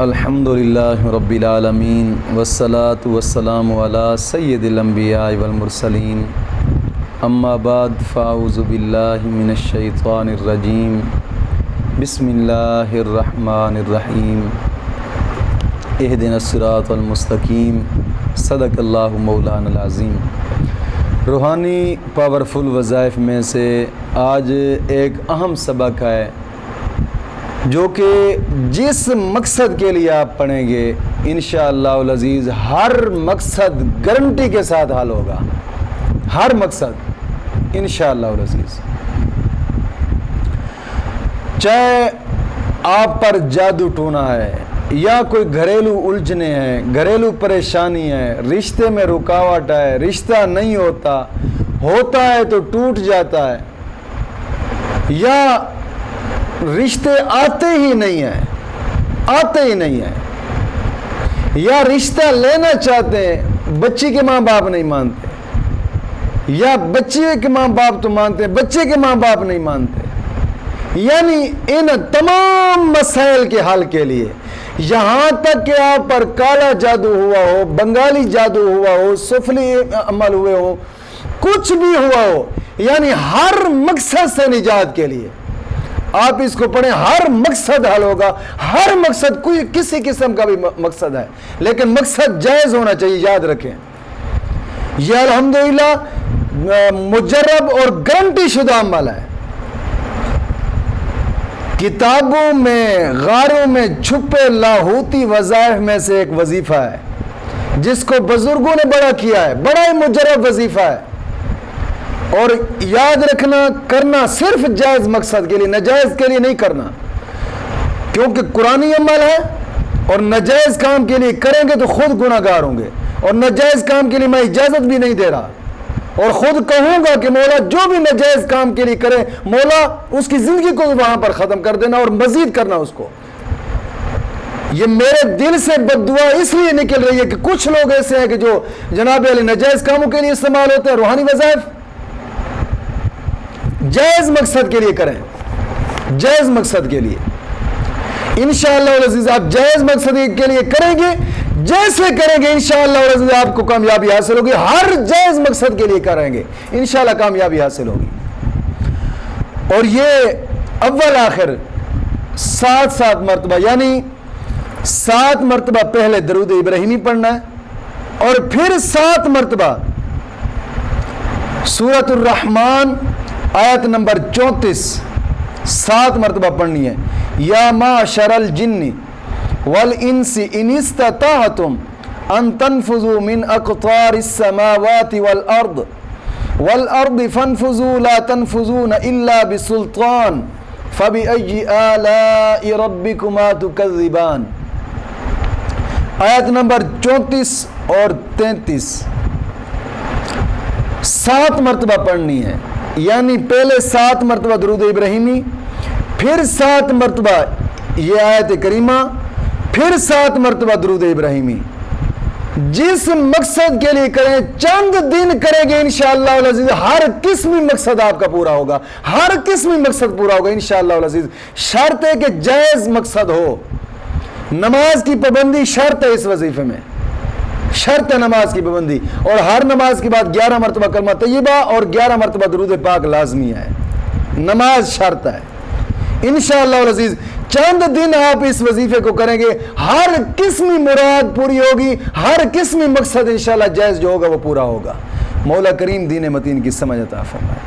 الحمدللہ رب العالمین والصلاة والسلام علی سید الانبیاء والمرسلین اما بعد فاعوذ باللہ من الشیطان الرجیم بسم اللہ الرحمن الرحیم اہدنا الصراط المستقیم صدق اللہ مولانا العظیم۔ روحانی پاورفل وظائف میں سے آج ایک اہم سبق ہے جو کہ جس مقصد کے لیے آپ پڑھیں گے انشاءاللہ العزیز ہر مقصد گارنٹی کے ساتھ حل ہوگا، ہر مقصد انشاءاللہ العزیز۔ چاہے آپ پر جادو ٹونا ہے یا کوئی گھریلو الجھنے ہیں، گھریلو پریشانی ہے، رشتے میں رکاوٹ ہے، رشتہ نہیں ہوتا ہے تو ٹوٹ جاتا ہے، یا رشتے آتے ہی نہیں ہیں، یا رشتہ لینا چاہتے ہیں بچی کے ماں باپ نہیں مانتے، یا بچے کے ماں باپ تو مانتے ہیں بچے کے ماں باپ نہیں مانتے، یعنی ان تمام مسائل کے حل کے لیے یہاں تک کہ آپ پر کالا جادو ہوا ہو، بنگالی جادو ہوا ہو، سفلی عمل ہوئے ہو، کچھ بھی ہوا ہو، یعنی ہر مقصد سے نجات کے لیے آپ اس کو پڑھیں، ہر مقصد حل ہوگا۔ ہر مقصد کوئی کسی قسم کا بھی مقصد ہے لیکن مقصد جائز ہونا چاہیے، یاد رکھیں یہ الحمدللہ مجرب اور گارنٹی شدہ عمل ہے۔ کتابوں میں غاروں میں چھپے لاہوتی وظائف میں سے ایک وظیفہ ہے جس کو بزرگوں نے بڑا کیا ہے، بڑا ہی مجرب وظیفہ ہے، اور یاد رکھنا کرنا صرف جائز مقصد کے لیے، ناجائز کے لیے نہیں کرنا، کیونکہ قرآنی عمل ہے اور ناجائز کام کے لیے کریں گے تو خود گناہ گار ہوں گے، اور ناجائز کام کے لیے میں اجازت بھی نہیں دے رہا، اور خود کہوں گا کہ مولا جو بھی ناجائز کام کے لیے کرے مولا اس کی زندگی کو وہاں پر ختم کر دینا اور مزید کرنا اس کو۔ یہ میرے دل سے بد دعا اس لیے نکل رہی ہے کہ کچھ لوگ ایسے ہیں کہ جو جناب علی ناجائز کاموں کے لیے استعمال ہوتے ہیں، روحانی وظائف جائز مقصد کے لیے کریں، جائز مقصد کے لیے انشاءاللہ العزیز آپ جائز مقصد کے لیے کریں گے، جیسے کریں گے انشاءاللہ العزیز آپ کو کامیابی حاصل ہوگی، ہر جائز مقصد کے لیے کریں گے انشاءاللہ کامیابی حاصل ہوگی۔ اور یہ اول آخر 7 مرتبہ، یعنی 7 مرتبہ پہلے درود ابراہیمی پڑھنا ہے، اور پھر 7 مرتبہ سورۃ الرحمن آیت نمبر 34 7 مرتبہ پڑھنی ہے۔ یا معشر الجن والانس ان استطعتم ان تنفذوا من اقطار السماوات والارض فانفذوا لا تنفذون الا بسلطان فبأي آلاء ربكما تكذبان۔ آیت نمبر 34 اور 33 7 مرتبہ پڑھنی ہے، یعنی پہلے 7 مرتبہ درود ابراہیمی، پھر 7 مرتبہ یہ آیت کریمہ، پھر 7 مرتبہ درود ابراہیمی۔ جس مقصد کے لیے کریں چند دن کریں گے انشاءاللہ العزیز ہر قسمی مقصد آپ کا پورا ہوگا، ہر قسمی مقصد پورا ہوگا انشاءاللہ العزیز۔ شرط ہے کہ جائز مقصد ہو، نماز کی پابندی شرط ہے اس وظیفے میں، شرط ہے نماز کی پابندی، اور ہر نماز کے بعد 11 مرتبہ کلمہ طیبہ اور 11 مرتبہ درود پاک لازمی ہے، نماز شرط ہے انشاءاللہ العزیز۔ چند دن آپ اس وظیفے کو کریں گے، ہر قسمی مراد پوری ہوگی، ہر قسمی مقصد انشاءاللہ جائز جو ہوگا وہ پورا ہوگا۔ مولا کریم دین متین کی سمجھ عطا فرمائے۔